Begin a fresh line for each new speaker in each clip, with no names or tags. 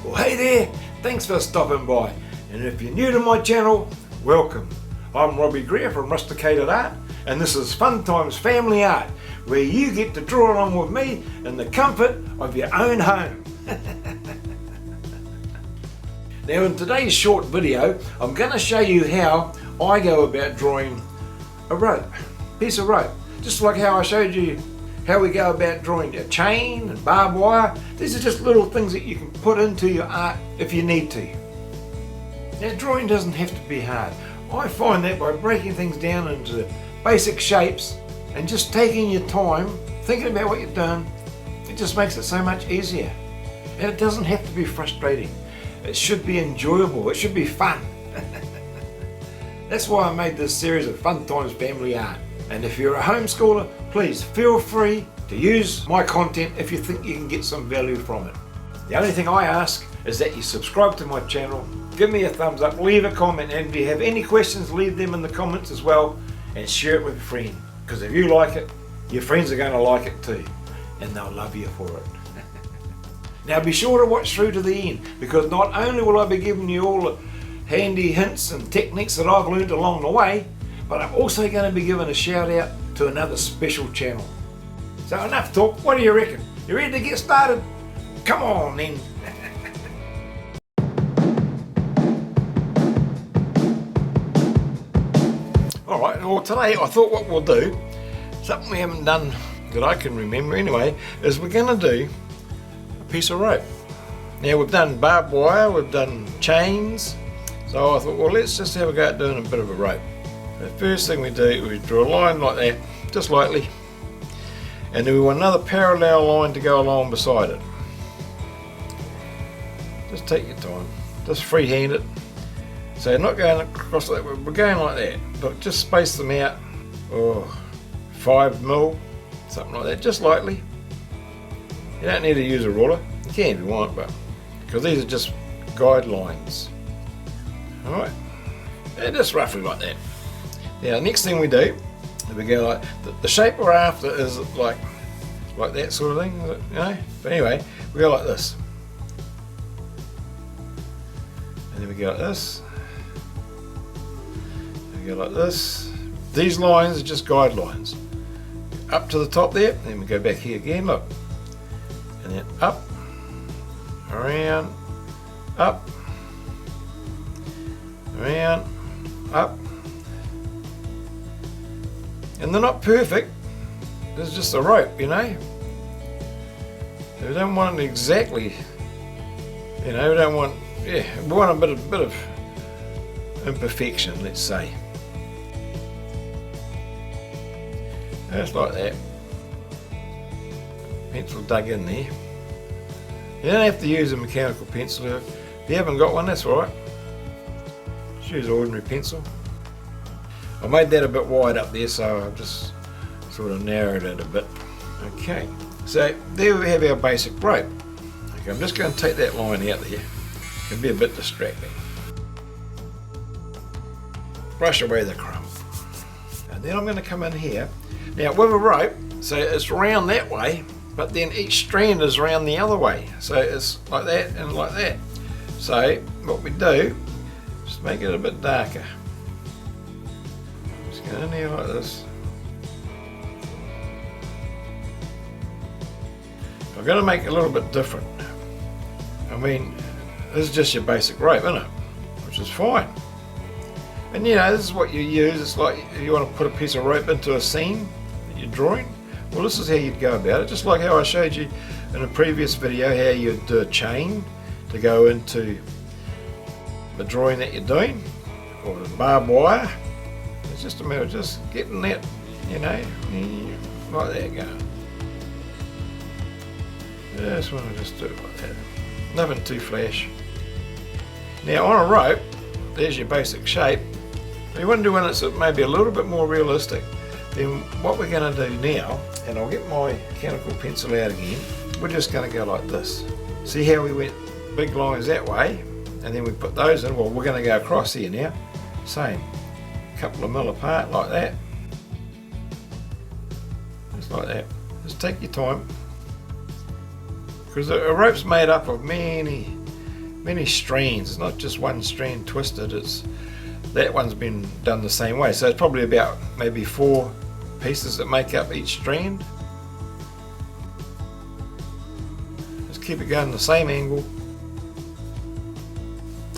Well, hey there, thanks for stopping by, and if you're new to my channel, welcome. I'm Robbie Greer from Rusticated-Art, and this is Fun Times Family Art, where you get to draw along with me in the comfort of your own home. Now in today's short video, I'm going to show you how I go about drawing a rope, piece of rope, just like how I showed you how we go about drawing a chain and barbed wire. These are just little things that you can put into your art if you need to. Now drawing doesn't have to be hard. I find that by breaking things down into basic shapes and just taking your time, thinking about what you've done, it just makes it so much easier. And it doesn't have to be frustrating. It should be enjoyable, it should be fun. That's why I made this series of Fun Times Family Art. And if you're a homeschooler, please feel free to use my content if you think you can get some value from it. The only thing I ask is that you subscribe to my channel, give me a thumbs up, leave a comment, and if you have any questions, leave them in the comments as well, and share it with a friend. Because if you like it, your friends are going to like it too, and they'll love you for it. Now be sure to watch through to the end, because not only will I be giving you all the handy hints and techniques that I've learned along the way, but I'm also going to be giving a shout out to another special channel. So enough talk, what do you reckon? You ready to get started? Come on then. Alright, well today I thought what we'll do, something we haven't done that I can remember anyway, is we're going to do a piece of rope. Now we've done barbed wire, we've done chains, so I thought, well, let's just have a go at doing a bit of a rope. The first thing we do, we draw a line like that, just lightly, and then we want another parallel line to go along beside it. Just take your time, just freehand it. So you're not going across like that, we're going like that, but just space them out, 5 mil, something like that, just lightly. You don't need to use a ruler, you can if you want, but because these are just guidelines. Alright, and just roughly like that. Now the next thing we do, we go like, the shape we're after is like that sort of thing, you know? But anyway, we go like this. And then we go like this. And we go like this. These lines are just guidelines. Up to the top there, then we go back here again, look. And then up, around, up, around, up. And they're not perfect, it's just a rope, you know. So we don't want it exactly, you know, we don't want, we want a bit of imperfection, let's say. Just like that. Pencil dug in there. You don't have to use a mechanical pencil. If you haven't got one, that's alright. Just use an ordinary pencil. I made that a bit wide up there, so I've just sort of narrowed it a bit. Okay, so there we have our basic rope. Okay, I'm just going to take that line out there. It can be a bit distracting. Brush away the crumb. And then I'm going to come in here. Now with a rope, so it's round that way, but then each strand is round the other way. So it's like that and like that. So what we do, just make it a bit darker. Get in here like this. I'm going to make it a little bit different. I mean, this is just your basic rope, isn't it? Which is fine. And you know, this is what you use. It's like if you want to put a piece of rope into a scene that you're drawing. Well, this is how you'd go about it. Just like how I showed you in a previous video how you'd do a chain to go into the drawing that you're doing, or the barbed wire. It's just a matter of just getting that, you know, like that going. Just want to just do it like that. Nothing too flash. Now on a rope, there's your basic shape. You want to do one that's maybe a little bit more realistic. Then what we're going to do now, and I'll get my mechanical pencil out again, we're just going to go like this. See how we went big lines that way, and then we put those in. Well, we're going to go across here now. Same. Couple of mil apart like that, just like that. Just take your time, because a rope's made up of many many strands. It's not just one strand twisted, that one's been done the same way. So it's probably about maybe 4 pieces that make up each strand. Just keep it going the same angle.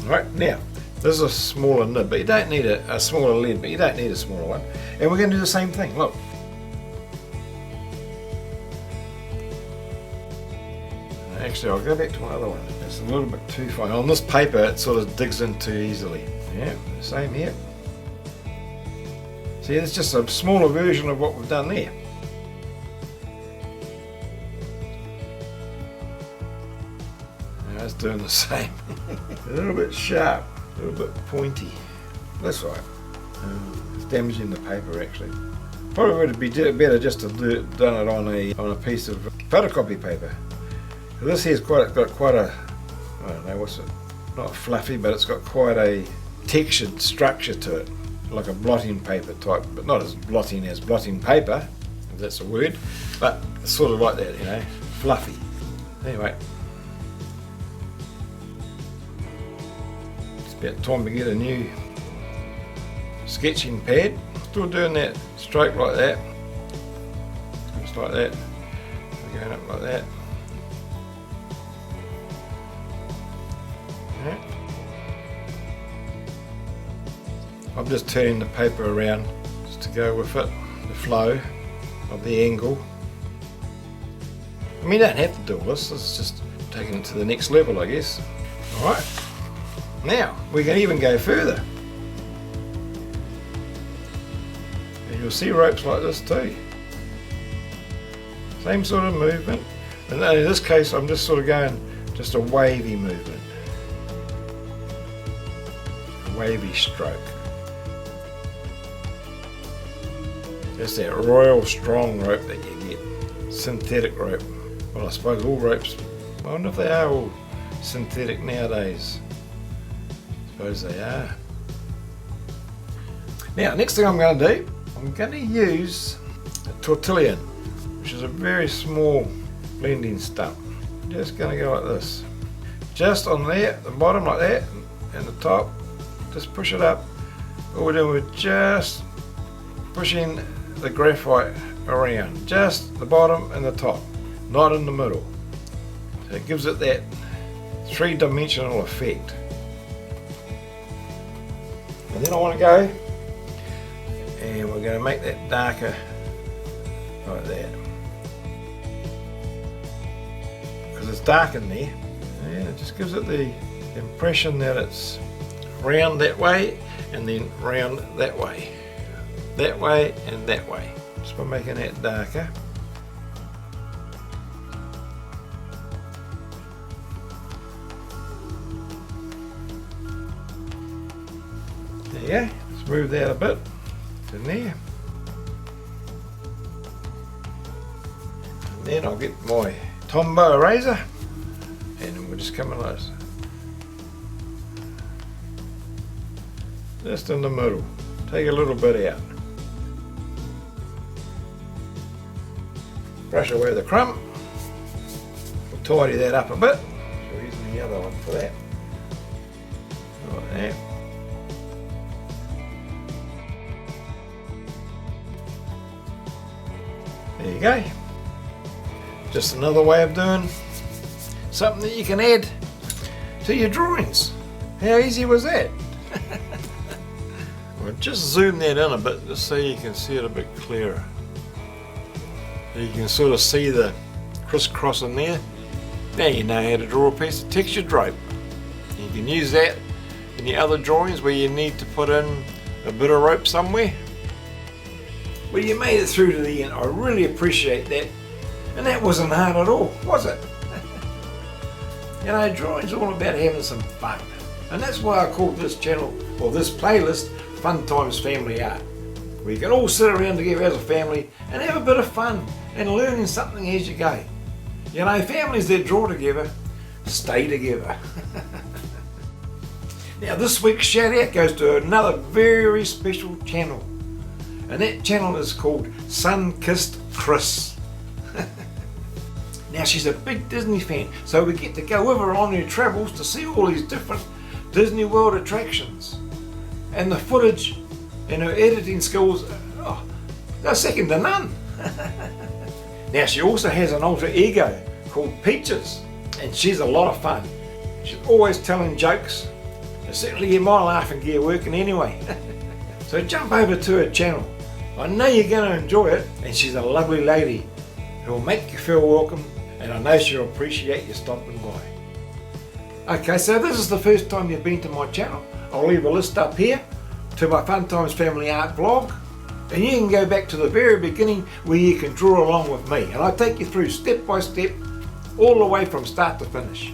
Alright, now this is a smaller nib, but you don't need a smaller lead, but you don't need a smaller one. And we're going to do the same thing. Look. Actually, I'll go back to my other one. It's a little bit too fine. On this paper, it sort of digs in too easily. Yeah, same here. See, it's just a smaller version of what we've done there. Now it's doing the same. A little bit sharp, a little bit pointy. That's right. It's damaging the paper actually. Probably would be better just to done it on a piece of photocopy paper. This here's got quite a, I don't know what's it, not fluffy, but it's got quite a textured structure to it, like a blotting paper type, but not as blotting as blotting paper, if that's a word, but it's sort of like that, you know, fluffy. Anyway, it's about time to get a new sketching pad. Still doing that stroke like that, just like that, going up like that. I'm just turning the paper around just to go with it, the flow of the angle. I mean, you don't have to do all this, it's just taking it to the next level, I guess. Alright, now we can even go further. And you'll see ropes like this too. Same sort of movement, and in this case I'm just sort of going just a wavy movement. A wavy stroke. That's that royal strong rope that you get, synthetic rope. Well, I suppose all ropes, I wonder if they are all synthetic nowadays. I suppose they are. Now, next thing I'm going to do, I'm going to use a tortillon, which is a very small blending stump. Just going to go like this. Just on there, the bottom like that, and the top, just push it up. All we're doing, we're just pushing the graphite around, just the bottom and the top, not in the middle. So it gives it that 3-dimensional effect. And then I want to go, and we're going to make that darker like that, because it's dark in there, and it just gives it the impression that it's round that way and then round that way. That way and that way, just by making that darker. There you go, let's move that a bit to there. And then I'll get my Tombow eraser and we'll just come in like this. Just in the middle, take a little bit out. Brush away the crumb. We'll tidy that up a bit. So we're using the other one for that. Like that. There you go. Just another way of doing something that you can add to your drawings. How easy was that? We'll just zoom that in a bit just so you can see it a bit clearer. You can sort of see the crisscross in there. Now you know how to draw a piece of textured rope. You can use that in your other drawings where you need to put in a bit of rope somewhere. Well, you made it through to the end. I really appreciate that. And that wasn't hard at all, was it? You know, drawing's all about having some fun. And that's why I called this channel, or this playlist, Fun Times Family Art. Where you can all sit around together as a family and have a bit of fun and learning something as you go. You know, families that draw together, stay together. Now this week's shout out goes to another very special channel. And that channel is called Sun Kissed Chris. Now she's a big Disney fan, so we get to go with her on her travels to see all these different Disney World attractions. And the footage and her editing skills, they're second to none. Now she also has an alter ego called Peaches, and she's a lot of fun. She's always telling jokes. It certainly get my laughing gear working anyway. So jump over to her channel. I know you're going to enjoy it, and she's a lovely lady who will make you feel welcome, and I know she'll appreciate you stopping by. Okay, so this is the first time you've been to my channel. I'll leave a list up here to my Fun Times Family Art vlog, and you can go back to the very beginning where you can draw along with me, and I take you through step by step all the way from start to finish.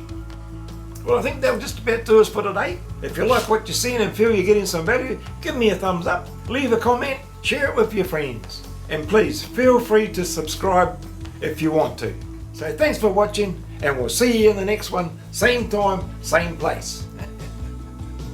Well, I think that'll just about do us for today. If you like what you're seeing and feel you're getting some value, give me a thumbs up, leave a comment, share it with your friends, and please feel free to subscribe if you want to. So thanks for watching, and we'll see you in the next one, same time, same place.